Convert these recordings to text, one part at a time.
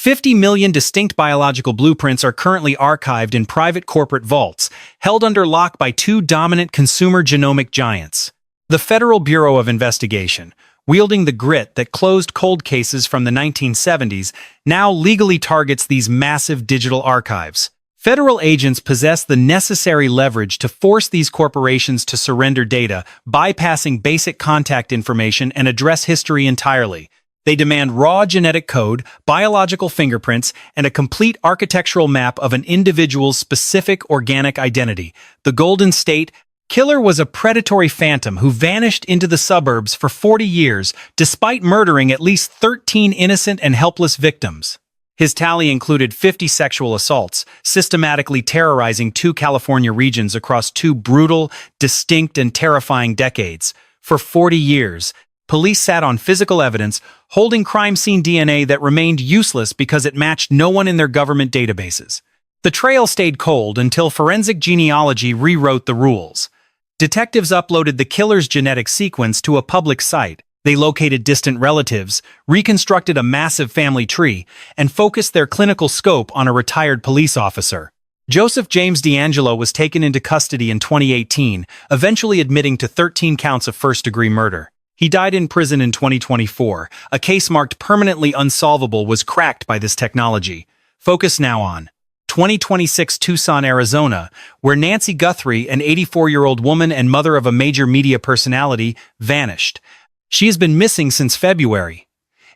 50 million distinct biological blueprints are currently archived in private corporate vaults, held under lock by two dominant consumer genomic giants. The Federal Bureau of Investigation, wielding the grit that closed cold cases from the 1970s, now legally targets these massive digital archives. Federal agents possess the necessary leverage to force these corporations to surrender data, bypassing basic contact information and address history entirely. They demand raw genetic code, biological fingerprints, and a complete architectural map of an individual's specific organic identity. The Golden State Killer was a predatory phantom who vanished into the suburbs for 40 years, despite murdering at least 13 innocent and helpless victims. His tally included 50 sexual assaults, systematically terrorizing 2 California regions across 2 brutal, distinct, and terrifying decades. For 40 years, police sat on physical evidence, holding crime scene DNA that remained useless because it matched no one in their government databases. The trail stayed cold until forensic genealogy rewrote the rules. Detectives uploaded the killer's genetic sequence to a public site. They located distant relatives, reconstructed a massive family tree, and focused their clinical scope on a retired police officer. Joseph James DeAngelo was taken into custody in 2018, eventually admitting to 13 counts of first-degree murder. He died in prison in 2024. A case marked permanently unsolvable was cracked by this technology. Focus now on 2026 Tucson, Arizona, where Nancy Guthrie, an 84-year-old woman and mother of a major media personality, vanished. She has been missing since February.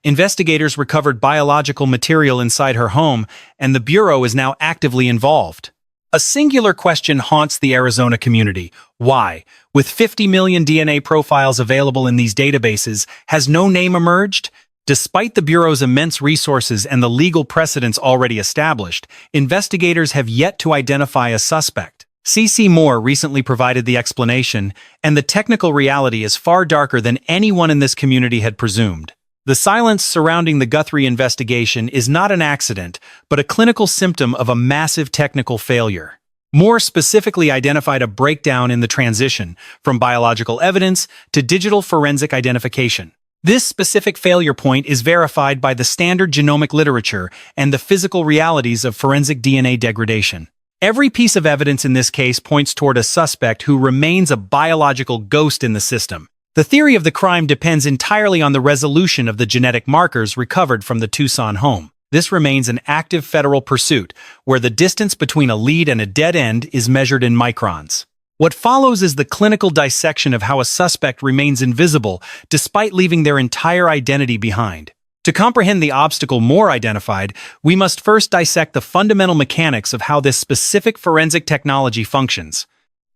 Investigators recovered biological material inside her home, and the Bureau is now actively involved. A singular question haunts the Arizona community. Why, with 50 million DNA profiles available in these databases, has no name emerged? Despite the Bureau's immense resources and the legal precedents already established, investigators have yet to identify a suspect. CeCe Moore recently provided the explanation, and the technical reality is far darker than anyone in this community had presumed. The silence surrounding the Guthrie investigation is not an accident, but a clinical symptom of a massive technical failure. Moore specifically identified a breakdown in the transition from biological evidence to digital forensic identification. This specific failure point is verified by the standard genomic literature and the physical realities of forensic DNA degradation. Every piece of evidence in this case points toward a suspect who remains a biological ghost in the system. The theory of the crime depends entirely on the resolution of the genetic markers recovered from the Tucson home. This remains an active federal pursuit, where the distance between a lead and a dead end is measured in microns. What follows is the clinical dissection of how a suspect remains invisible despite leaving their entire identity behind. To comprehend the obstacle Moore identified, we must first dissect the fundamental mechanics of how this specific forensic technology functions.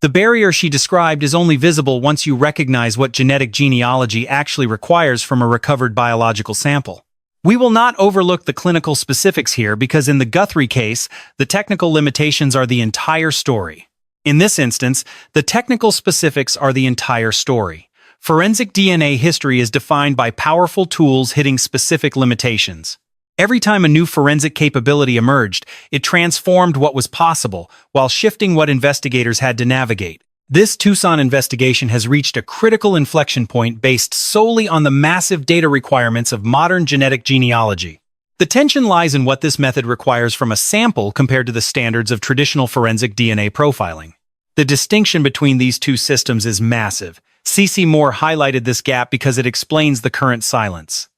The barrier she described is only visible once you recognize what genetic genealogy actually requires from a recovered biological sample. We will not overlook the clinical specifics here because in the Guthrie case, the technical limitations are the entire story. In this instance, the technical specifics are the entire story. Forensic DNA history is defined by powerful tools hitting specific limitations. Every time a new forensic capability emerged, it transformed what was possible while shifting what investigators had to navigate. This Tucson investigation has reached a critical inflection point based solely on the massive data requirements of modern genetic genealogy. The tension lies in what this method requires from a sample compared to the standards of traditional forensic DNA profiling. The distinction between these two systems is massive. CeCe Moore highlighted this gap because it explains the current silence.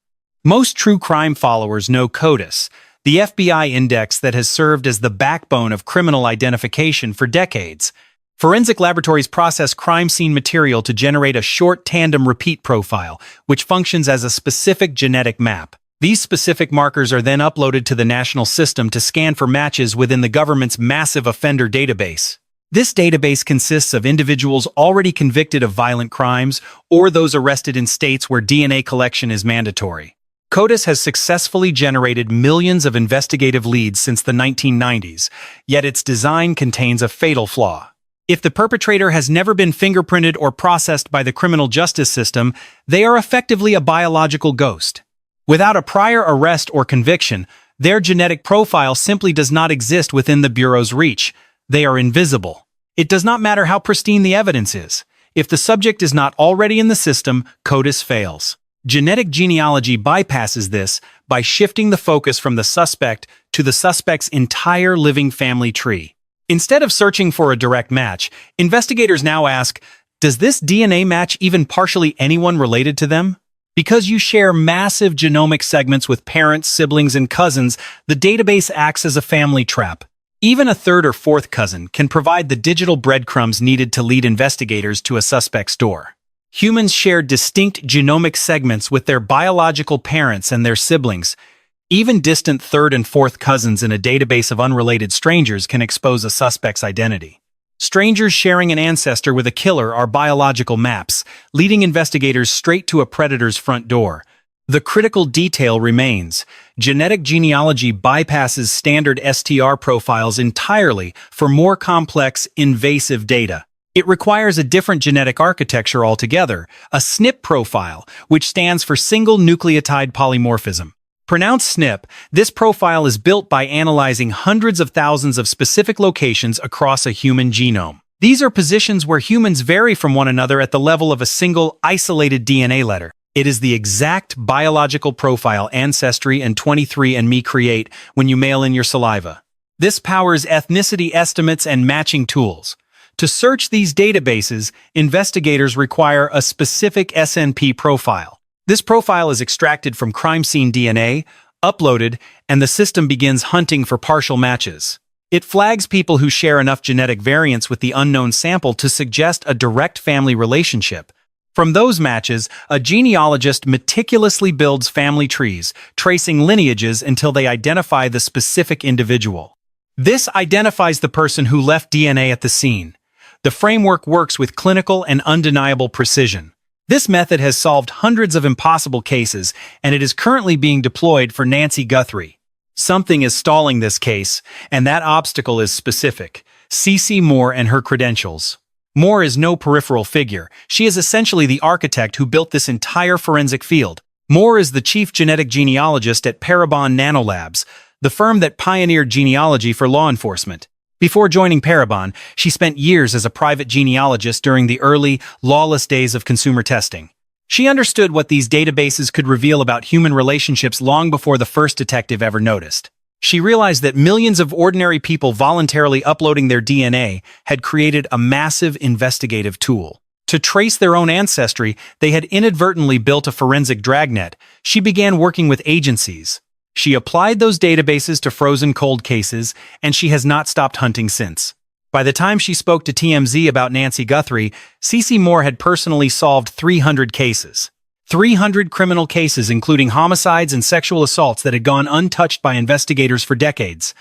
Most true crime followers know CODIS, the FBI index that has served as the backbone of criminal identification for decades. Forensic laboratories process crime scene material to generate a short tandem repeat profile, which functions as a specific genetic map. These specific markers are then uploaded to the national system to scan for matches within the government's massive offender database. This database consists of individuals already convicted of violent crimes or those arrested in states where DNA collection is mandatory. CODIS has successfully generated millions of investigative leads since the 1990s, yet its design contains a fatal flaw. If the perpetrator has never been fingerprinted or processed by the criminal justice system, they are effectively a biological ghost. Without a prior arrest or conviction, their genetic profile simply does not exist within the Bureau's reach. They are invisible. It does not matter how pristine the evidence is. If the subject is not already in the system, CODIS fails. Genetic genealogy bypasses this by shifting the focus from the suspect to the suspect's entire living family tree. Instead of searching for a direct match, investigators now ask, does this DNA match even partially anyone related to them? Because you share massive genomic segments with parents, siblings, and cousins, the database acts as a family trap. Even a third or fourth cousin can provide the digital breadcrumbs needed to lead investigators to a suspect's door. Humans share distinct genomic segments with their biological parents and their siblings. Even distant third and fourth cousins in a database of unrelated strangers can expose a suspect's identity. Strangers sharing an ancestor with a killer are biological maps, leading investigators straight to a predator's front door. The critical detail remains. Genetic genealogy bypasses standard STR profiles entirely for more complex, invasive data. It requires a different genetic architecture altogether, a SNP profile, which stands for single nucleotide polymorphism. Pronounced SNP, this profile is built by analyzing hundreds of thousands of specific locations across a human genome. These are positions where humans vary from one another at the level of a single, isolated DNA letter. It is the exact biological profile Ancestry and 23andMe create when you mail in your saliva. This powers ethnicity estimates and matching tools. To search these databases, investigators require a specific SNP profile. This profile is extracted from crime scene DNA, uploaded, and the system begins hunting for partial matches. It flags people who share enough genetic variants with the unknown sample to suggest a direct family relationship. From those matches, a genealogist meticulously builds family trees, tracing lineages until they identify the specific individual. This identifies the person who left DNA at the scene. The framework works with clinical and undeniable precision. This method has solved hundreds of impossible cases, and it is currently being deployed for Nancy Guthrie. Something is stalling this case, and that obstacle is specific: CeCe Moore and her credentials. Moore is no peripheral figure. She is essentially the architect who built this entire forensic field. Moore is the chief genetic genealogist at Parabon Nanolabs, the firm that pioneered genealogy for law enforcement. Before joining Parabon, she spent years as a private genealogist during the early, lawless days of consumer testing. She understood what these databases could reveal about human relationships long before the first detective ever noticed. She realized that millions of ordinary people voluntarily uploading their DNA had created a massive investigative tool. To trace their own ancestry, they had inadvertently built a forensic dragnet. She began working with agencies. She applied those databases to frozen cold cases, and she has not stopped hunting since. By the time she spoke to TMZ about Nancy Guthrie, CeCe Moore had personally solved 300 cases. 300 criminal cases, including homicides and sexual assaults that had gone untouched by investigators for decades.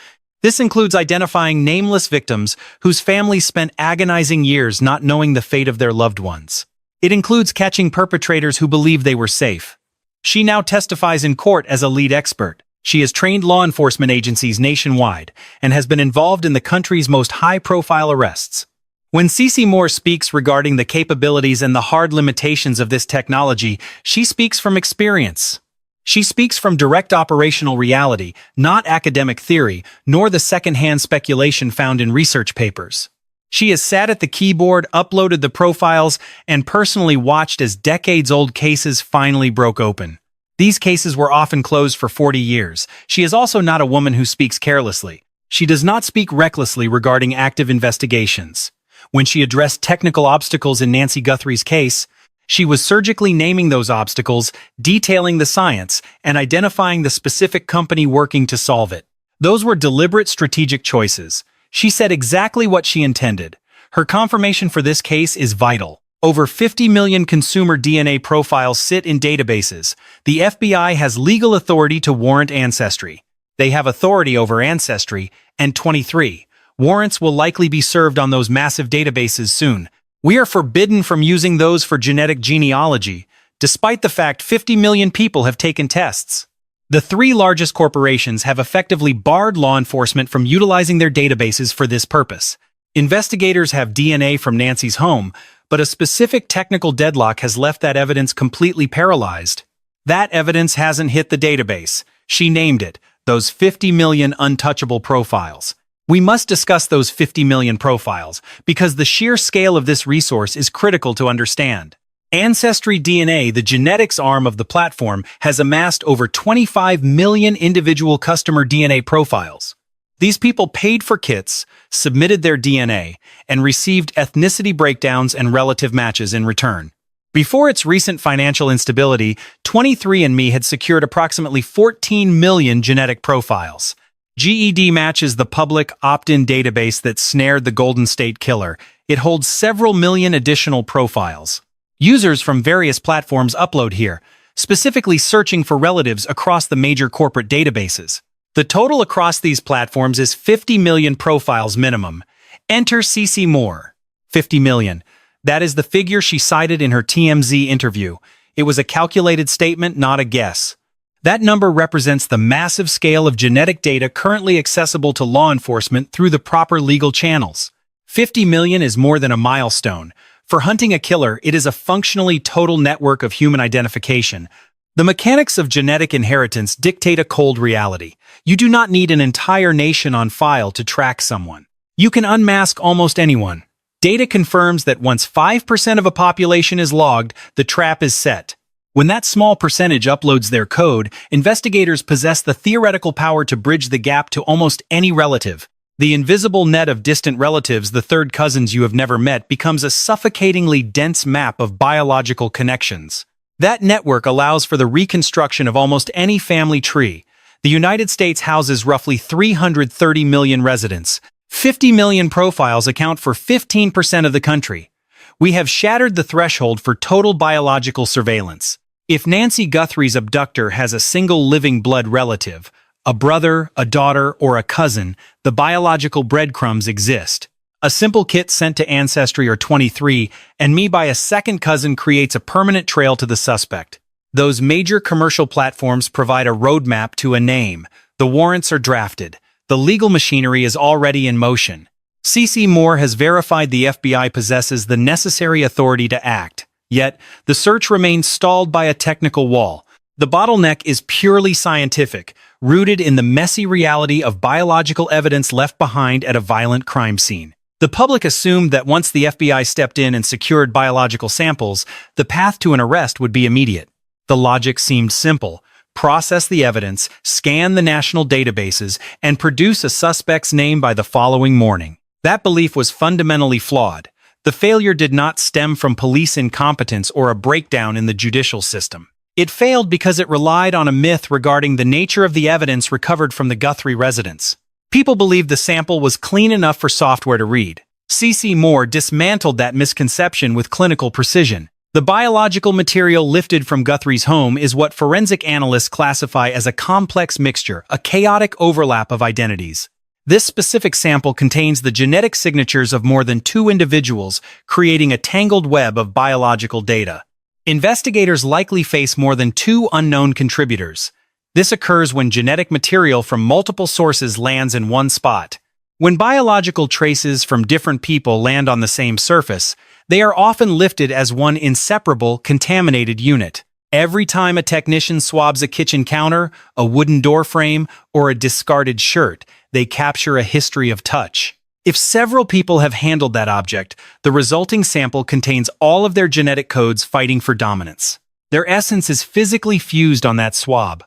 This includes identifying nameless victims whose families spent agonizing years not knowing the fate of their loved ones. It includes catching perpetrators who believed they were safe. She now testifies in court as a lead expert. She has trained law enforcement agencies nationwide and has been involved in the country's most high-profile arrests. When CeCe Moore speaks regarding the capabilities and the hard limitations of this technology, she speaks from experience. She speaks from direct operational reality, not academic theory, nor the second-hand speculation found in research papers. She has sat at the keyboard, uploaded the profiles, and personally watched as decades-old cases finally broke open. These cases were often closed for 40 years. She is also not a woman who speaks carelessly. She does not speak recklessly regarding active investigations. When she addressed technical obstacles in Nancy Guthrie's case, she was surgically naming those obstacles, detailing the science, and identifying the specific company working to solve it. Those were deliberate strategic choices. She said exactly what she intended. Her confirmation for this case is vital. Over 50 million consumer DNA profiles sit in databases. The FBI has legal authority to warrant ancestry. They have authority over Ancestry and 23. Warrants will likely be served on those massive databases soon. We are forbidden from using those for genetic genealogy, despite the fact 50 million people have taken tests. The three largest corporations have effectively barred law enforcement from utilizing their databases for this purpose. Investigators have DNA from Nancy's home, but a specific technical deadlock has left that evidence completely paralyzed. That evidence hasn't hit the database. She named it, those 50 million untouchable profiles. We must discuss those 50 million profiles, because the sheer scale of this resource is critical to understand. Ancestry DNA, the genetics arm of the platform, has amassed over 25 million individual customer DNA profiles. These people paid for kits, submitted their DNA, and received ethnicity breakdowns and relative matches in return. Before its recent financial instability, 23andMe had secured approximately 14 million genetic profiles. GED matches the public opt-in database that snared the Golden State Killer. It holds several million additional profiles. Users from various platforms upload here, specifically searching for relatives across the major corporate databases. The total across these platforms is 50 million profiles minimum. Enter CeCe Moore. 50 million. That is the figure she cited in her TMZ interview. It was a calculated statement, not a guess. That number represents the massive scale of genetic data currently accessible to law enforcement through the proper legal channels. 50 million is more than a milestone. For hunting a killer, it is a functionally total network of human identification. The mechanics of genetic inheritance dictate a cold reality. You do not need an entire nation on file to track someone. You can unmask almost anyone. Data confirms that once 5% of a population is logged, the trap is set. When that small percentage uploads their code, investigators possess the theoretical power to bridge the gap to almost any relative. The invisible net of distant relatives, the third cousins you have never met, becomes a suffocatingly dense map of biological connections. That network allows for the reconstruction of almost any family tree. The United States houses roughly 330 million residents. 50 million profiles account for 15% of the country. We have shattered the threshold for total biological surveillance. If Nancy Guthrie's abductor has a single living blood relative, a brother, a daughter, or a cousin, the biological breadcrumbs exist. A simple kit sent to Ancestry or 23andMe by a second cousin creates a permanent trail to the suspect. Those major commercial platforms provide a roadmap to a name. The warrants are drafted. The legal machinery is already in motion. CeCe Moore has verified the FBI possesses the necessary authority to act. Yet, the search remains stalled by a technical wall. The bottleneck is purely scientific, rooted in the messy reality of biological evidence left behind at a violent crime scene. The public assumed that once the FBI stepped in and secured biological samples, the path to an arrest would be immediate. The logic seemed simple. Process the evidence, scan the national databases, and produce a suspect's name by the following morning. That belief was fundamentally flawed. The failure did not stem from police incompetence or a breakdown in the judicial system. It failed because it relied on a myth regarding the nature of the evidence recovered from the Guthrie residence. People believed the sample was clean enough for software to read. CeCe Moore dismantled that misconception with clinical precision. The biological material lifted from Guthrie's home is what forensic analysts classify as a complex mixture, a chaotic overlap of identities. This specific sample contains the genetic signatures of more than 2 individuals, creating a tangled web of biological data. Investigators likely face more than 2 unknown contributors. This occurs when genetic material from multiple sources lands in one spot. When biological traces from different people land on the same surface, they are often lifted as one inseparable, contaminated unit. Every time a technician swabs a kitchen counter, a wooden door frame, or a discarded shirt, they capture a history of touch. If several people have handled that object, the resulting sample contains all of their genetic codes fighting for dominance. Their essence is physically fused on that swab.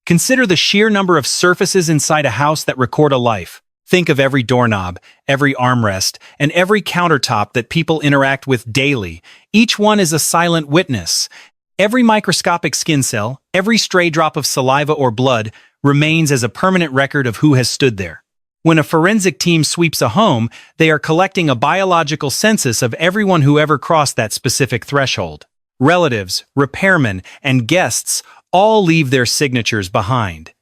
Consider the sheer number of surfaces inside a house that record a life. Think of every doorknob, every armrest, and every countertop that people interact with daily. Each one is a silent witness. Every microscopic skin cell, every stray drop of saliva or blood remains as a permanent record of who has stood there. When a forensic team sweeps a home, they are collecting a biological census of everyone who ever crossed that specific threshold. Relatives, repairmen, and guests all leave their signatures behind.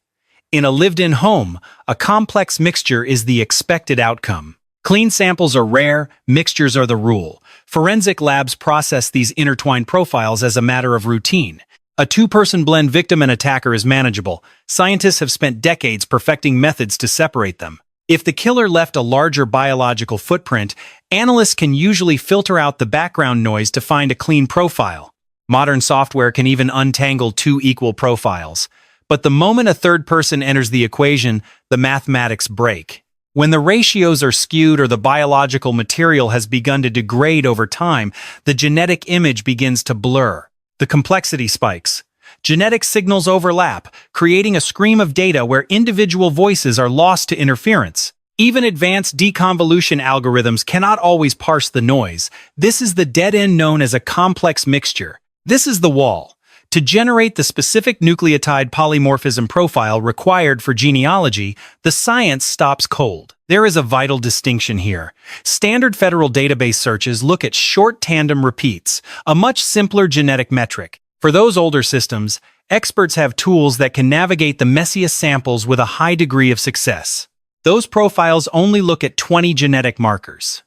In a lived-in home, a complex mixture is the expected outcome. Clean samples are rare, mixtures are the rule. Forensic labs process these intertwined profiles as a matter of routine. A 2-person blend victim and attacker is manageable. Scientists have spent decades perfecting methods to separate them. If the killer left a larger biological footprint, analysts can usually filter out the background noise to find a clean profile. Modern software can even untangle 2 equal profiles. But the moment a third person enters the equation, the mathematics break. When the ratios are skewed or the biological material has begun to degrade over time, the genetic image begins to blur. The complexity spikes. Genetic signals overlap, creating a stream of data where individual voices are lost to interference. Even advanced deconvolution algorithms cannot always parse the noise. This is the dead end known as a complex mixture. This is the wall. To generate the specific nucleotide polymorphism profile required for genealogy, the science stops cold. There is a vital distinction here. Standard federal database searches look at short tandem repeats, a much simpler genetic metric. For those older systems, experts have tools that can navigate the messiest samples with a high degree of success. Those profiles only look at 20 genetic markers.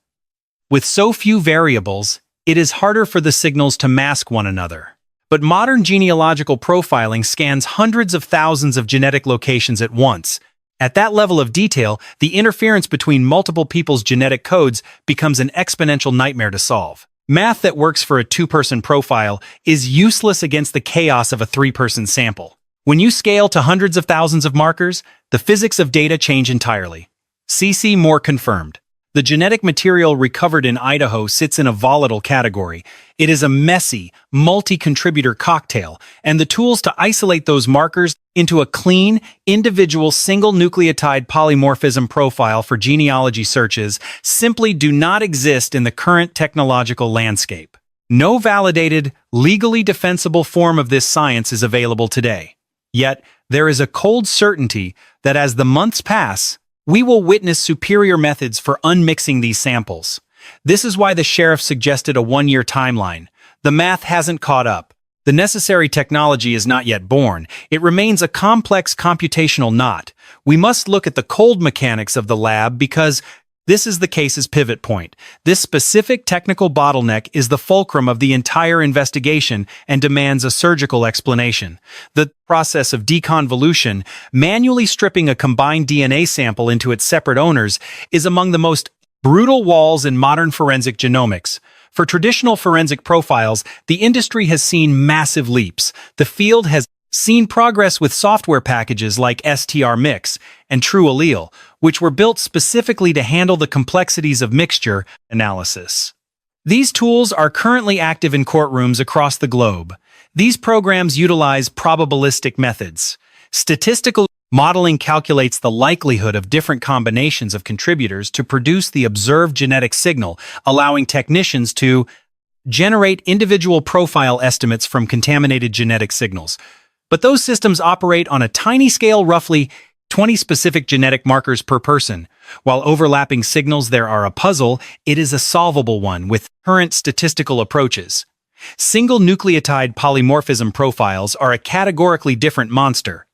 With so few variables, it is harder for the signals to mask one another. But modern genealogical profiling scans hundreds of thousands of genetic locations at once. At that level of detail, the interference between multiple people's genetic codes becomes an exponential nightmare to solve. Math that works for a two-person profile is useless against the chaos of a three-person sample. When you scale to hundreds of thousands of markers, the physics of data change entirely. CeCe Moore confirmed. The genetic material recovered in Idaho sits in a volatile category. It is a messy, multi-contributor cocktail, and the tools to isolate those markers into a clean, individual single nucleotide polymorphism profile for genealogy searches simply do not exist in the current technological landscape. No validated, legally defensible form of this science is available today. Yet, there is a cold certainty that as the months pass, we will witness superior methods for unmixing these samples. This is why the sheriff suggested a one-year timeline. The math hasn't caught up. The necessary technology is not yet born. It remains a complex computational knot. We must look at the cold mechanics of the lab because this is the case's pivot point. This specific technical bottleneck is the fulcrum of the entire investigation and demands a surgical explanation. The process of deconvolution, manually stripping a combined DNA sample into its separate owners, is among the most brutal walls in modern forensic genomics. For traditional forensic profiles, the industry has seen massive leaps. The field has seen progress with software packages like strmix and TrueAllele, which were built specifically to handle the complexities of mixture analysis. These tools are currently active in courtrooms across the globe. These programs utilize probabilistic methods. Statistical modeling calculates the likelihood of different combinations of contributors to produce the observed genetic signal, allowing technicians to generate individual profile estimates from contaminated genetic signals. But those systems operate on a tiny scale, roughly 20 specific genetic markers per person. While overlapping signals there are a puzzle, it is a solvable one with current statistical approaches. Single nucleotide polymorphism profiles are a categorically different monster.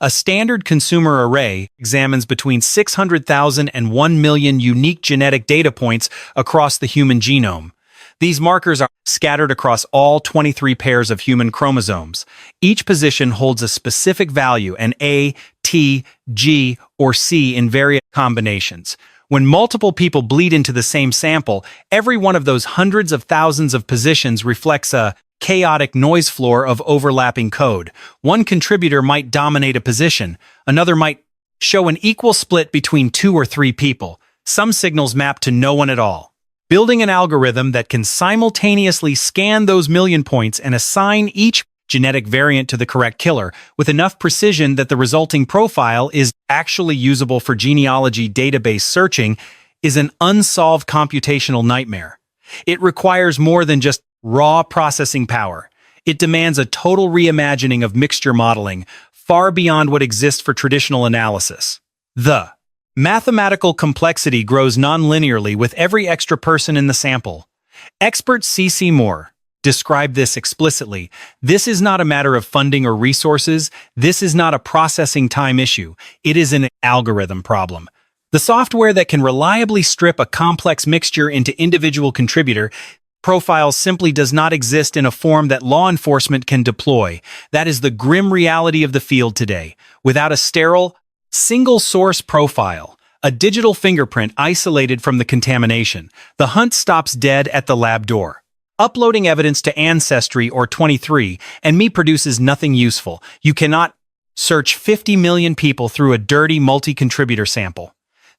A standard consumer array examines between 600,000 and 1 million unique genetic data points across the human genome. These markers are scattered across all 23 pairs of human chromosomes. Each position holds a specific value, an A, T, G, or C in various combinations. When multiple people bleed into the same sample, every one of those hundreds of thousands of positions reflects a chaotic noise floor of overlapping code. One contributor might dominate a position, another might show an equal split between 2 or 3 people. Some signals map to no one at all. Building an algorithm that can simultaneously scan those million points and assign each genetic variant to the correct killer with enough precision that the resulting profile is actually usable for genealogy database searching is an unsolved computational nightmare. It requires more than just raw processing power. It demands a total reimagining of mixture modeling, far beyond what exists for traditional analysis. The mathematical complexity grows nonlinearly with every extra person in the sample. Expert CeCe Moore described this explicitly. This is not a matter of funding or resources. This is not a processing time issue. It is an algorithm problem. The software that can reliably strip a complex mixture into individual contributor profiles simply does not exist in a form that law enforcement can deploy. That is the grim reality of the field today. Without a sterile, single-source profile, a digital fingerprint isolated from the contamination, the hunt stops dead at the lab door. Uploading evidence to Ancestry or 23andMe produces nothing useful. You cannot search 50 million people through a dirty multi-contributor sample.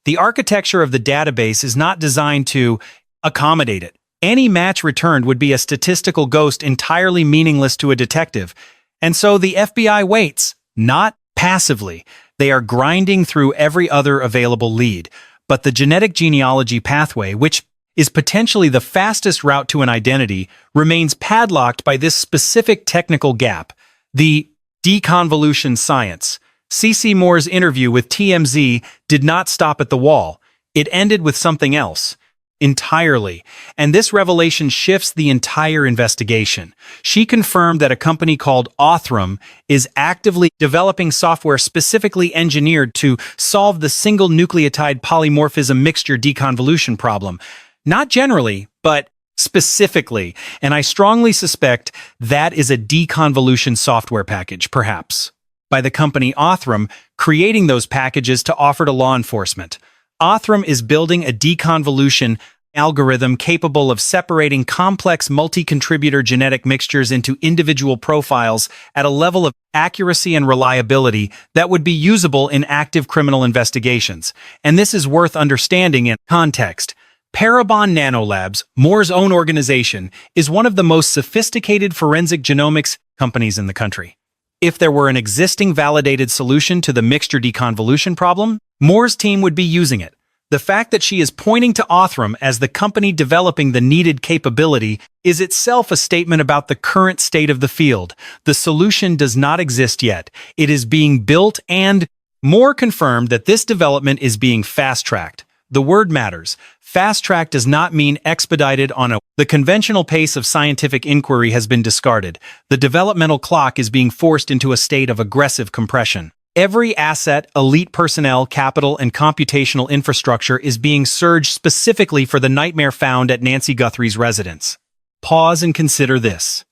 The architecture of the database is not designed to accommodate it. Any match returned would be a statistical ghost entirely meaningless to a detective. And so the FBI waits, not passively. They are grinding through every other available lead. But the genetic genealogy pathway, which is potentially the fastest route to an identity, remains padlocked by this specific technical gap, the deconvolution science. CeCe Moore's interview with TMZ did not stop at the wall. It ended with something else. Entirely. And this revelation shifts the entire investigation. She confirmed that a company called Othram is actively developing software specifically engineered to solve the single nucleotide polymorphism mixture deconvolution problem. Not generally, but specifically. And I strongly suspect that is a deconvolution software package, perhaps, by the company Othram, creating those packages to offer to law enforcement. Othram is building a deconvolution algorithm capable of separating complex multi-contributor genetic mixtures into individual profiles at a level of accuracy and reliability that would be usable in active criminal investigations. And this is worth understanding in context. Parabon Nanolabs, Moore's own organization, is one of the most sophisticated forensic genomics companies in the country. If there were an existing validated solution to the mixture deconvolution problem, Moore's team would be using it. The fact that she is pointing to Othram as the company developing the needed capability is itself a statement about the current state of the field. The solution does not exist yet. It is being built, and Moore confirmed that this development is being fast-tracked. The word matters. Fast-track does not mean expedited on a... The conventional pace of scientific inquiry has been discarded. The developmental clock is being forced into a state of aggressive compression. Every asset, elite personnel, capital, and computational infrastructure is being surged specifically for the nightmare found at Nancy Guthrie's residence. Pause and consider this.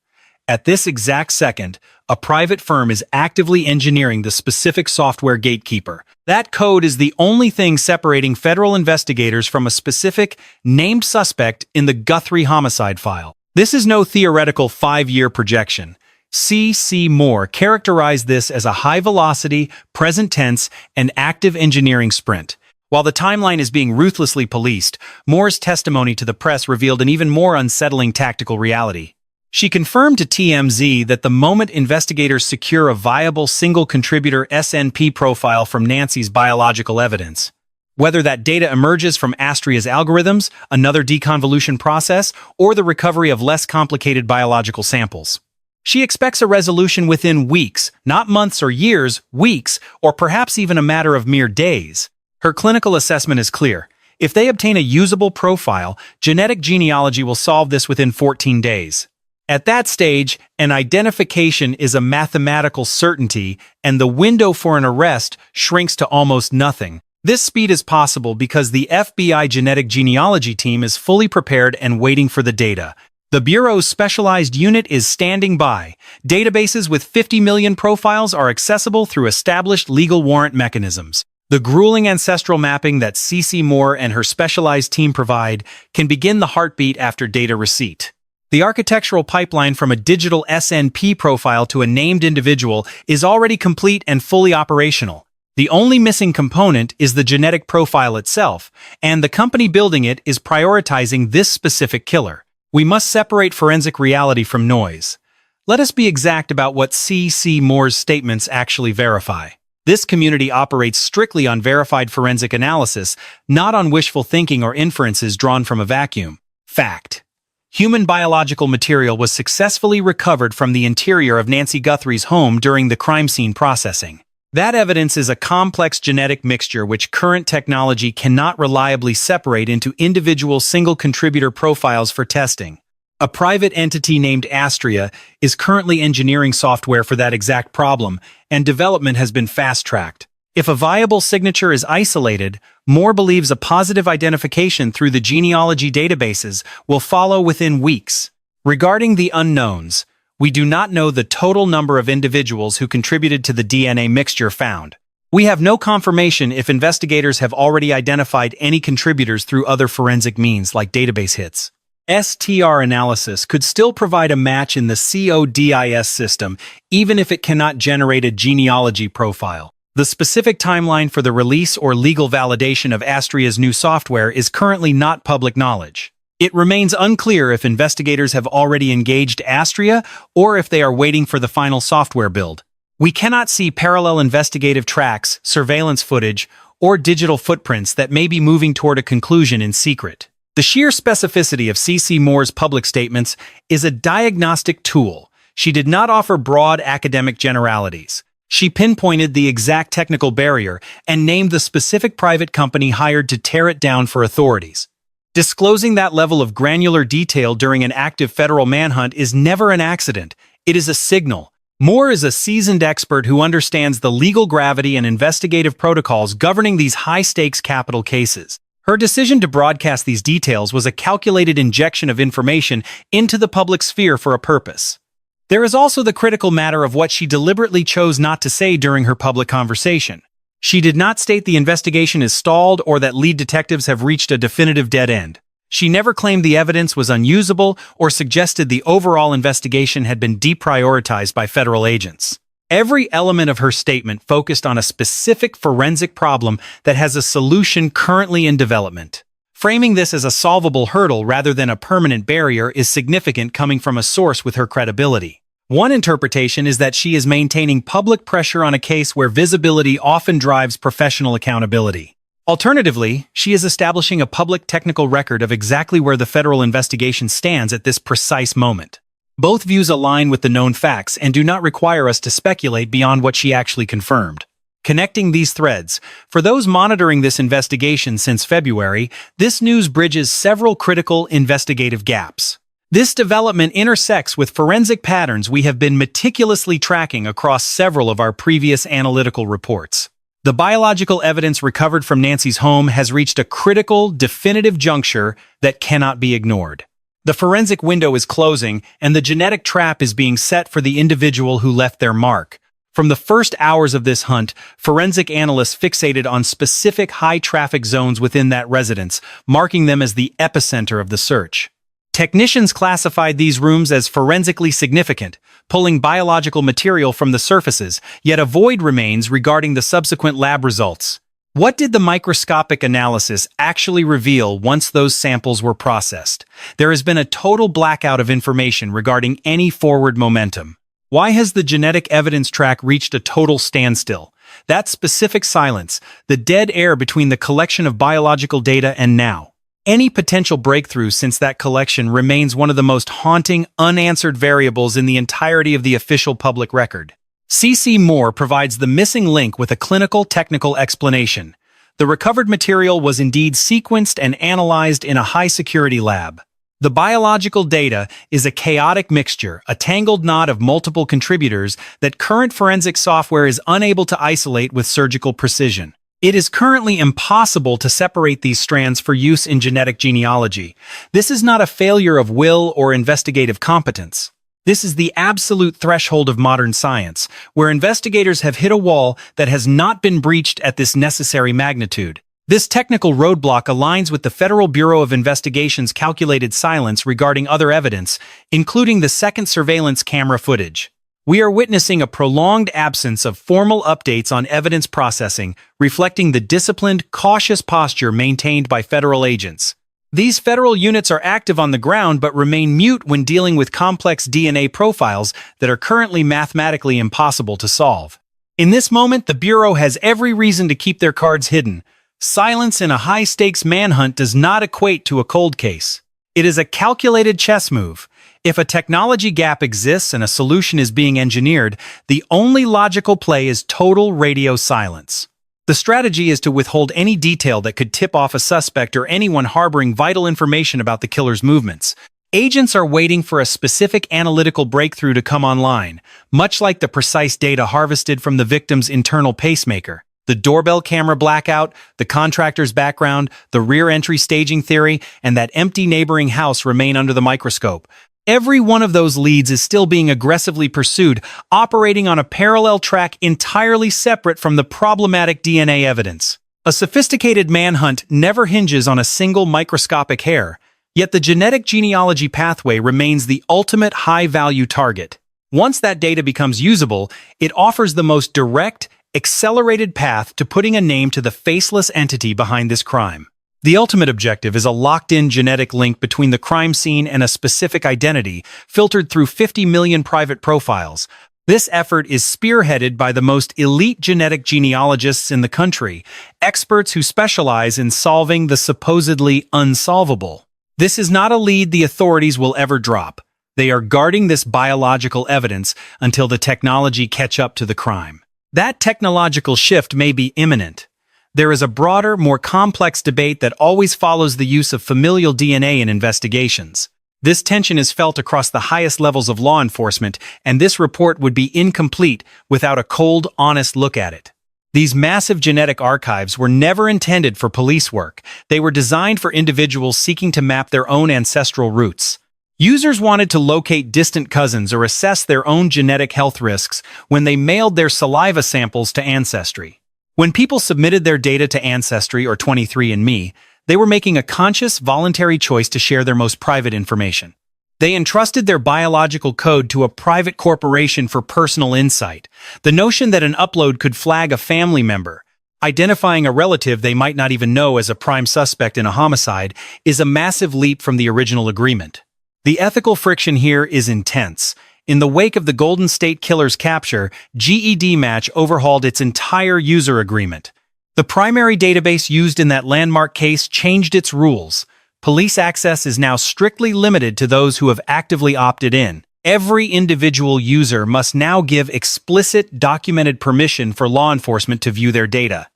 At this exact second, a private firm is actively engineering the specific software gatekeeper. That code is the only thing separating federal investigators from a specific, named suspect in the Guthrie homicide file. This is no theoretical 5-year projection. CeCe Moore characterized this as a high-velocity, present-tense, and active engineering sprint. While the timeline is being ruthlessly policed, Moore's testimony to the press revealed an even more unsettling tactical reality. She confirmed to TMZ that the moment investigators secure a viable single-contributor SNP profile from Nancy's biological evidence, whether that data emerges from Astria's algorithms, another deconvolution process, or the recovery of less complicated biological samples, she expects a resolution within weeks, not months or years, weeks, or perhaps even a matter of mere days. Her clinical assessment is clear. If they obtain a usable profile, genetic genealogy will solve this within 14 days. At that stage, an identification is a mathematical certainty, and the window for an arrest shrinks to almost nothing. This speed is possible because the FBI genetic genealogy team is fully prepared and waiting for the data. The Bureau's specialized unit is standing by. Databases with 50 million profiles are accessible through established legal warrant mechanisms. The grueling ancestral mapping that CeCe Moore and her specialized team provide can begin the heartbeat after data receipt. The architectural pipeline from a digital SNP profile to a named individual is already complete and fully operational. The only missing component is the genetic profile itself, and the company building it is prioritizing this specific killer. We must separate forensic reality from noise. Let us be exact about what CeCe Moore's statements actually verify. This community operates strictly on verified forensic analysis, not on wishful thinking or inferences drawn from a vacuum. Fact. Human biological material was successfully recovered from the interior of Nancy Guthrie's home during the crime scene processing. That evidence is a complex genetic mixture which current technology cannot reliably separate into individual single-contributor profiles for testing. A private entity named Astria is currently engineering software for that exact problem, and development has been fast-tracked. If a viable signature is isolated, Moore believes a positive identification through the genealogy databases will follow within weeks. Regarding the unknowns, we do not know the total number of individuals who contributed to the DNA mixture found. We have no confirmation if investigators have already identified any contributors through other forensic means like database hits. STR analysis could still provide a match in the CODIS system, even if it cannot generate a genealogy profile. The specific timeline for the release or legal validation of Astria's new software is currently not public knowledge. It remains unclear if investigators have already engaged Astria or if they are waiting for the final software build. We cannot see parallel investigative tracks, surveillance footage, or digital footprints that may be moving toward a conclusion in secret. The sheer specificity of CeCe Moore's public statements is a diagnostic tool. She did not offer broad academic generalities. She pinpointed the exact technical barrier and named the specific private company hired to tear it down for authorities. Disclosing that level of granular detail during an active federal manhunt is never an accident. It is a signal. Moore is a seasoned expert who understands the legal gravity and investigative protocols governing these high-stakes capital cases. Her decision to broadcast these details was a calculated injection of information into the public sphere for a purpose. There is also the critical matter of what she deliberately chose not to say during her public conversation. She did not state the investigation is stalled or that lead detectives have reached a definitive dead end. She never claimed the evidence was unusable or suggested the overall investigation had been deprioritized by federal agents. Every element of her statement focused on a specific forensic problem that has a solution currently in development. Framing this as a solvable hurdle rather than a permanent barrier is significant coming from a source with her credibility. One interpretation is that she is maintaining public pressure on a case where visibility often drives professional accountability. Alternatively, she is establishing a public technical record of exactly where the federal investigation stands at this precise moment. Both views align with the known facts and do not require us to speculate beyond what she actually confirmed. Connecting these threads, for those monitoring this investigation since February, this news bridges several critical investigative gaps. This development intersects with forensic patterns we have been meticulously tracking across several of our previous analytical reports. The biological evidence recovered from Nancy's home has reached a critical, definitive juncture that cannot be ignored. The forensic window is closing, and the genetic trap is being set for the individual who left their mark. From the first hours of this hunt, forensic analysts fixated on specific high-traffic zones within that residence, marking them as the epicenter of the search. Technicians classified these rooms as forensically significant, pulling biological material from the surfaces, yet a void remains regarding the subsequent lab results. What did the microscopic analysis actually reveal once those samples were processed? There has been a total blackout of information regarding any forward momentum. Why has the genetic evidence track reached a total standstill? That specific silence, the dead air between the collection of biological data and now. Any potential breakthrough since that collection remains one of the most haunting, unanswered variables in the entirety of the official public record. CeCe Moore provides the missing link with a clinical, technical explanation. The recovered material was indeed sequenced and analyzed in a high-security lab. The biological data is a chaotic mixture, a tangled knot of multiple contributors that current forensic software is unable to isolate with surgical precision. It is currently impossible to separate these strands for use in genetic genealogy. This is not a failure of will or investigative competence. This is the absolute threshold of modern science, where investigators have hit a wall that has not been breached at this necessary magnitude. This technical roadblock aligns with the Federal Bureau of Investigation's calculated silence regarding other evidence, including the second surveillance camera footage. We are witnessing a prolonged absence of formal updates on evidence processing, reflecting the disciplined, cautious posture maintained by federal agents. These federal units are active on the ground but remain mute when dealing with complex DNA profiles that are currently mathematically impossible to solve. In this moment, the Bureau has every reason to keep their cards hidden. Silence in a high-stakes manhunt does not equate to a cold case. It is a calculated chess move. If a technology gap exists and a solution is being engineered, the only logical play is total radio silence. The strategy is to withhold any detail that could tip off a suspect or anyone harboring vital information about the killer's movements. Agents are waiting for a specific analytical breakthrough to come online, much like the precise data harvested from the victim's internal pacemaker. The doorbell camera blackout, the contractor's background, the rear entry staging theory, and that empty neighboring house remain under the microscope. Every one of those leads is still being aggressively pursued, operating on a parallel track entirely separate from the problematic DNA evidence. A sophisticated manhunt never hinges on a single microscopic hair, yet the genetic genealogy pathway remains the ultimate high-value target. Once that data becomes usable, it offers the most direct, accelerated path to putting a name to the faceless entity behind this crime. The ultimate objective is a locked-in genetic link between the crime scene and a specific identity, filtered through 50 million private profiles. This effort is spearheaded by the most elite genetic genealogists in the country, experts who specialize in solving the supposedly unsolvable. This is not a lead the authorities will ever drop. They are guarding this biological evidence until the technology catch up to the crime. That technological shift may be imminent. There is a broader, more complex debate that always follows the use of familial DNA in investigations. This tension is felt across the highest levels of law enforcement, and this report would be incomplete without a cold, honest look at it. These massive genetic archives were never intended for police work. They were designed for individuals seeking to map their own ancestral roots. Users wanted to locate distant cousins or assess their own genetic health risks when they mailed their saliva samples to Ancestry. When people submitted their data to Ancestry or 23andMe, they were making a conscious, voluntary choice to share their most private information. They entrusted their biological code to a private corporation for personal insight. The notion that an upload could flag a family member, identifying a relative they might not even know as a prime suspect in a homicide, is a massive leap from the original agreement. The ethical friction here is intense. In the wake of the Golden State Killer's capture, GEDmatch overhauled its entire user agreement. The primary database used in that landmark case changed its rules. Police access is now strictly limited to those who have actively opted in. Every individual user must now give explicit, documented permission for law enforcement to view their data.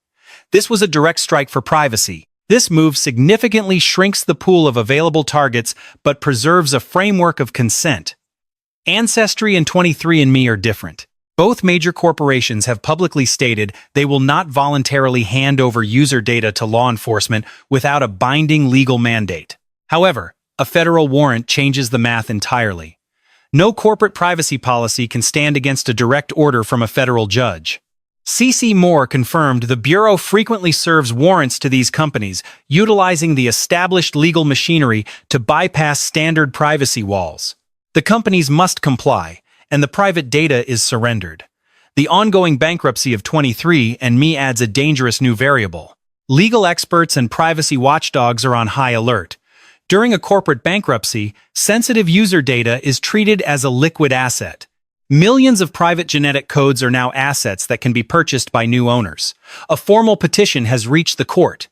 This was a direct strike for privacy. This move significantly shrinks the pool of available targets but preserves a framework of consent. Ancestry and 23andMe are different. Both major corporations have publicly stated they will not voluntarily hand over user data to law enforcement without a binding legal mandate. However, a federal warrant changes the math entirely. No corporate privacy policy can stand against a direct order from a federal judge. CeCe Moore confirmed the Bureau frequently serves warrants to these companies, utilizing the established legal machinery to bypass standard privacy walls. The companies must comply, and the private data is surrendered. The ongoing bankruptcy of 23andMe adds a dangerous new variable. Legal experts and privacy watchdogs are on high alert. During a corporate bankruptcy, sensitive user data is treated as a liquid asset. Millions of private genetic codes are now assets that can be purchased by new owners. A formal petition has reached the court.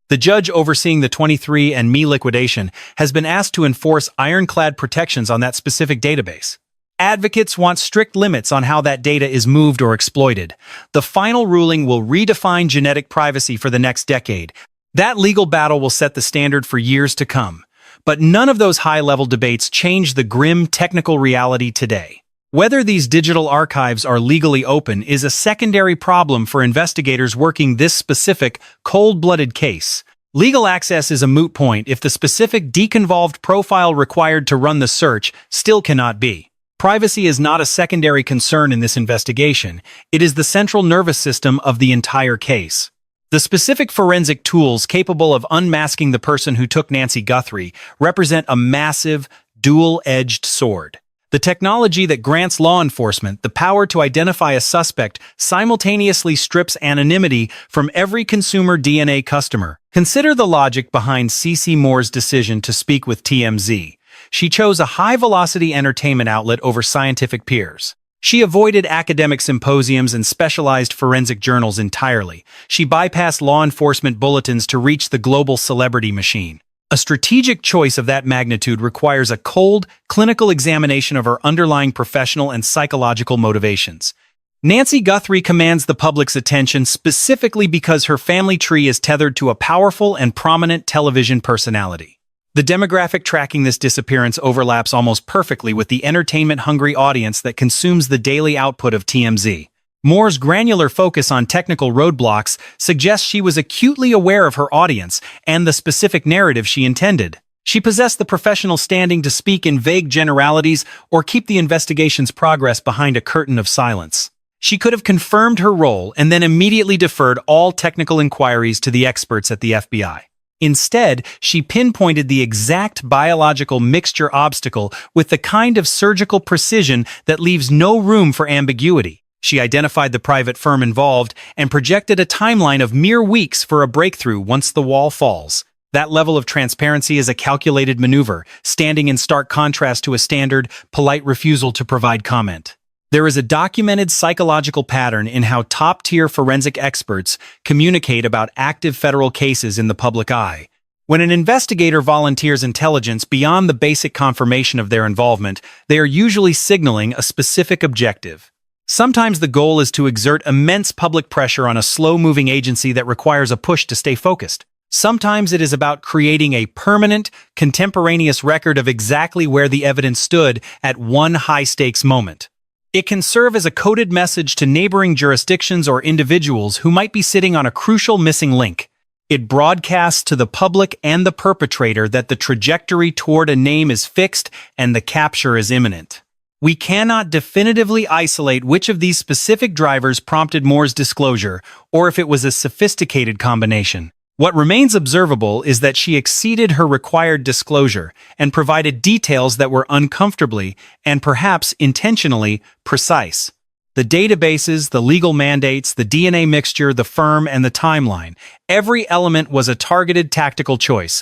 The judge overseeing the 23andMe liquidation has been asked to enforce ironclad protections on that specific database. Advocates want strict limits on how that data is moved or exploited. The final ruling will redefine genetic privacy for the next decade. That legal battle will set the standard for years to come. But none of those high-level debates change the grim technical reality today. Whether these digital archives are legally open is a secondary problem for investigators working this specific, cold-blooded case. Legal access is a moot point if the specific deconvolved profile required to run the search still cannot be. Privacy is not a secondary concern in this investigation. It is the central nervous system of the entire case. The specific forensic tools capable of unmasking the person who took Nancy Guthrie represent a massive, dual-edged sword. The technology that grants law enforcement the power to identify a suspect simultaneously strips anonymity from every consumer DNA customer. Consider the logic behind CeCe Moore's decision to speak with TMZ. She chose a high-velocity entertainment outlet over scientific peers. She avoided academic symposiums and specialized forensic journals entirely. She bypassed law enforcement bulletins to reach the global celebrity machine. A strategic choice of that magnitude requires a cold, clinical examination of her underlying professional and psychological motivations. Nancy Guthrie commands the public's attention specifically because her family tree is tethered to a powerful and prominent television personality. The demographic tracking this disappearance overlaps almost perfectly with the entertainment-hungry audience that consumes the daily output of TMZ. Moore's granular focus on technical roadblocks suggests she was acutely aware of her audience and the specific narrative she intended. She possessed the professional standing to speak in vague generalities or keep the investigation's progress behind a curtain of silence. She could have confirmed her role and then immediately deferred all technical inquiries to the experts at the FBI. Instead, she pinpointed the exact biological mixture obstacle with the kind of surgical precision that leaves no room for ambiguity. She identified the private firm involved and projected a timeline of mere weeks for a breakthrough once the wall falls. That level of transparency is a calculated maneuver, standing in stark contrast to a standard, polite refusal to provide comment. There is a documented psychological pattern in how top-tier forensic experts communicate about active federal cases in the public eye. When an investigator volunteers intelligence beyond the basic confirmation of their involvement, they are usually signaling a specific objective. Sometimes the goal is to exert immense public pressure on a slow-moving agency that requires a push to stay focused. Sometimes it is about creating a permanent, contemporaneous record of exactly where the evidence stood at one high-stakes moment. It can serve as a coded message to neighboring jurisdictions or individuals who might be sitting on a crucial missing link. It broadcasts to the public and the perpetrator that the trajectory toward a name is fixed and the capture is imminent. We cannot definitively isolate which of these specific drivers prompted Moore's disclosure, or if it was a sophisticated combination. What remains observable is that she exceeded her required disclosure and provided details that were uncomfortably and perhaps intentionally precise. The databases, the legal mandates, the DNA mixture, the firm, and the timeline. Every element was a targeted tactical choice.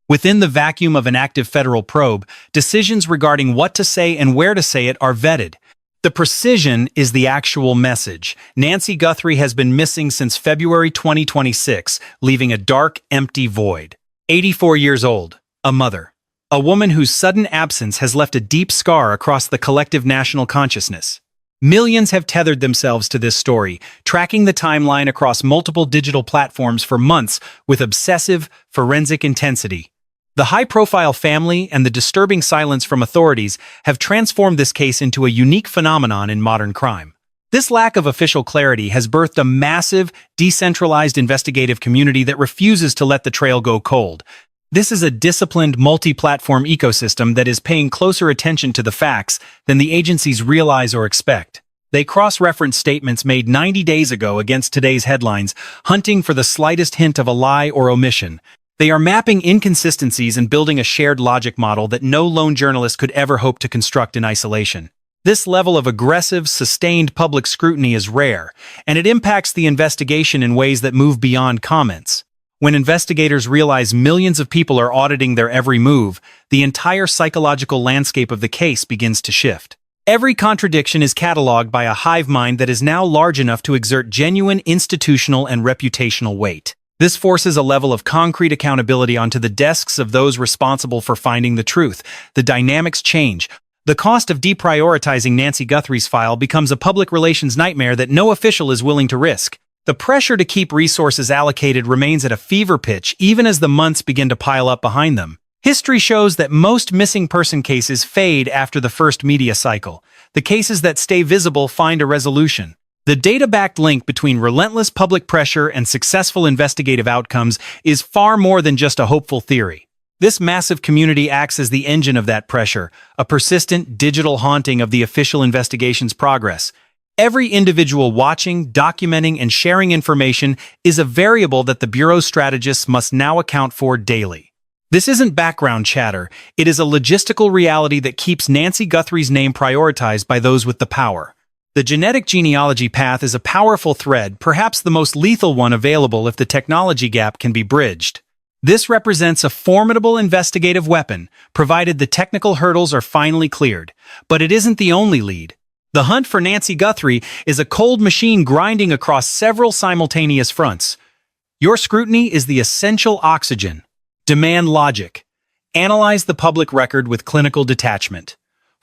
Within the vacuum of an active federal probe, decisions regarding what to say and where to say it are vetted. The precision is the actual message. Nancy Guthrie has been missing since February 2026, leaving a dark, empty void. 84 years old, a mother. A woman whose sudden absence has left a deep scar across the collective national consciousness. Millions have tethered themselves to this story, tracking the timeline across multiple digital platforms for months with obsessive, forensic intensity. The high-profile family and the disturbing silence from authorities have transformed this case into a unique phenomenon in modern crime. This lack of official clarity has birthed a massive, decentralized investigative community that refuses to let the trail go cold. This is a disciplined, multi-platform ecosystem that is paying closer attention to the facts than the agencies realize or expect. They cross-reference statements made 90 days ago against today's headlines, hunting for the slightest hint of a lie or omission. They are mapping inconsistencies and building a shared logic model that no lone journalist could ever hope to construct in isolation. This level of aggressive, sustained public scrutiny is rare, and it impacts the investigation in ways that move beyond comments. When investigators realize millions of people are auditing their every move, the entire psychological landscape of the case begins to shift. Every contradiction is cataloged by a hive mind that is now large enough to exert genuine institutional and reputational weight. This forces a level of concrete accountability onto the desks of those responsible for finding the truth. The dynamics change. The cost of deprioritizing Nancy Guthrie's file becomes a public relations nightmare that no official is willing to risk. The pressure to keep resources allocated remains at a fever pitch even as the months begin to pile up behind them. History shows that most missing person cases fade after the first media cycle. The cases that stay visible find a resolution. The data-backed link between relentless public pressure and successful investigative outcomes is far more than just a hopeful theory. This massive community acts as the engine of that pressure, a persistent digital haunting of the official investigation's progress. Every individual watching, documenting, and sharing information is a variable that the Bureau's strategists must now account for daily. This isn't background chatter, it is a logistical reality that keeps Nancy Guthrie's name prioritized by those with the power. The genetic genealogy path is a powerful thread, perhaps the most lethal one available if the technology gap can be bridged. This represents a formidable investigative weapon, provided the technical hurdles are finally cleared. But it isn't the only lead. The hunt for Nancy Guthrie is a cold machine grinding across several simultaneous fronts. Your scrutiny is the essential oxygen. Demand logic. Analyze the public record with clinical detachment.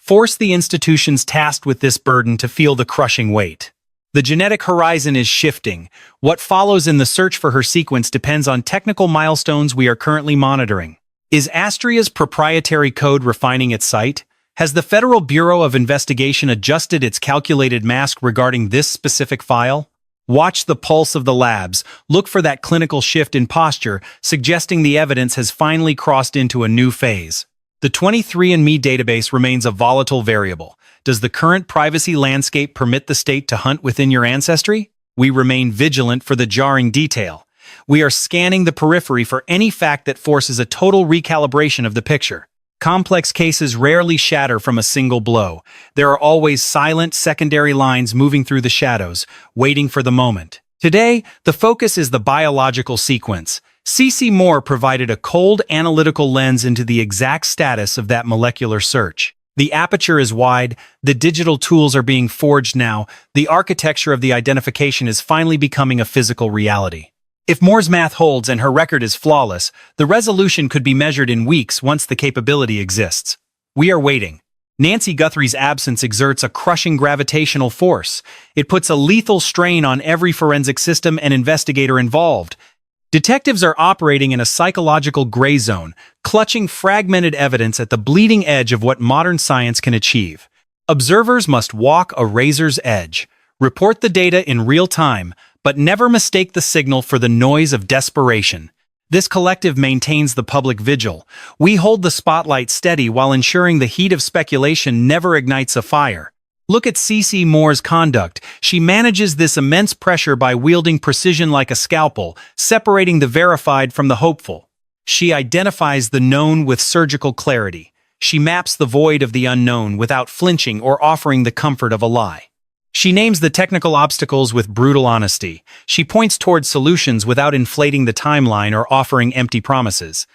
Force the institutions tasked with this burden to feel the crushing weight. The genetic horizon is shifting. What follows in the search for her sequence depends on technical milestones we are currently monitoring. Is Astria's proprietary code refining its sight? Has the Federal Bureau of Investigation adjusted its calculated mask regarding this specific file? Watch the pulse of the labs. Look for that clinical shift in posture, suggesting the evidence has finally crossed into a new phase. The 23andMe database remains a volatile variable. Does the current privacy landscape permit the state to hunt within your ancestry? We remain vigilant for the jarring detail. We are scanning the periphery for any fact that forces a total recalibration of the picture. Complex cases rarely shatter from a single blow. There are always silent secondary lines moving through the shadows, waiting for the moment. Today, the focus is the biological sequence. CeCe Moore provided a cold analytical lens into the exact status of that molecular search. The aperture is wide, the digital tools are being forged now, the architecture of the identification is finally becoming a physical reality. If Moore's math holds and her record is flawless, the resolution could be measured in weeks once the capability exists. We are waiting. Nancy Guthrie's absence exerts a crushing gravitational force. It puts a lethal strain on every forensic system and investigator involved. Detectives are operating in a psychological gray zone, clutching fragmented evidence at the bleeding edge of what modern science can achieve. Observers must walk a razor's edge, report the data in real time, but never mistake the signal for the noise of desperation. This collective maintains the public vigil. We hold the spotlight steady while ensuring the heat of speculation never ignites a fire. Look at CeCe Moore's conduct. She manages this immense pressure by wielding precision like a scalpel, separating the verified from the hopeful. She identifies the known with surgical clarity. She maps the void of the unknown without flinching or offering the comfort of a lie. She names the technical obstacles with brutal honesty. She points towards solutions without inflating the timeline or offering empty promises.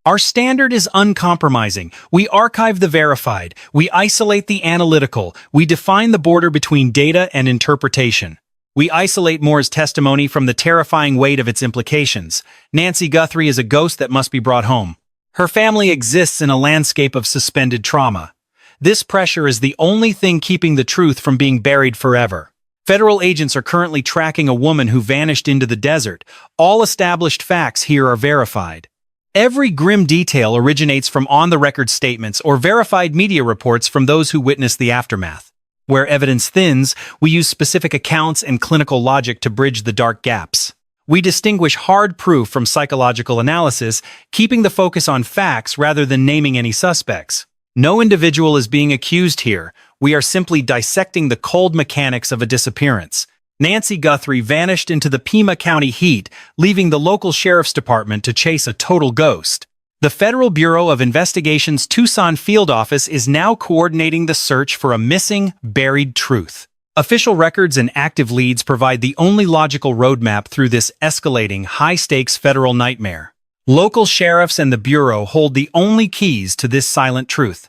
Our standard is uncompromising. We archive the verified. We isolate the analytical. We define the border between data and interpretation. We isolate Moore's testimony from the terrifying weight of its implications. Nancy Guthrie is a ghost that must be brought home. Her family exists in a landscape of suspended trauma. This pressure is the only thing keeping the truth from being buried forever. Federal agents are currently tracking a woman who vanished into the desert. All established facts here are verified. Every grim detail originates from on-the-record statements or verified media reports from those who witnessed the aftermath. Where evidence thins, we use specific accounts and clinical logic to bridge the dark gaps. We distinguish hard proof from psychological analysis, keeping the focus on facts rather than naming any suspects. No individual is being accused here. We are simply dissecting the cold mechanics of a disappearance. Nancy Guthrie vanished into the Pima County heat, leaving the local sheriff's department to chase a total ghost. The Federal Bureau of Investigation's Tucson field office is now coordinating the search for a missing, buried truth. Official records and active leads provide the only logical roadmap through this escalating, high-stakes federal nightmare. Local sheriffs and the Bureau hold the only keys to this silent truth.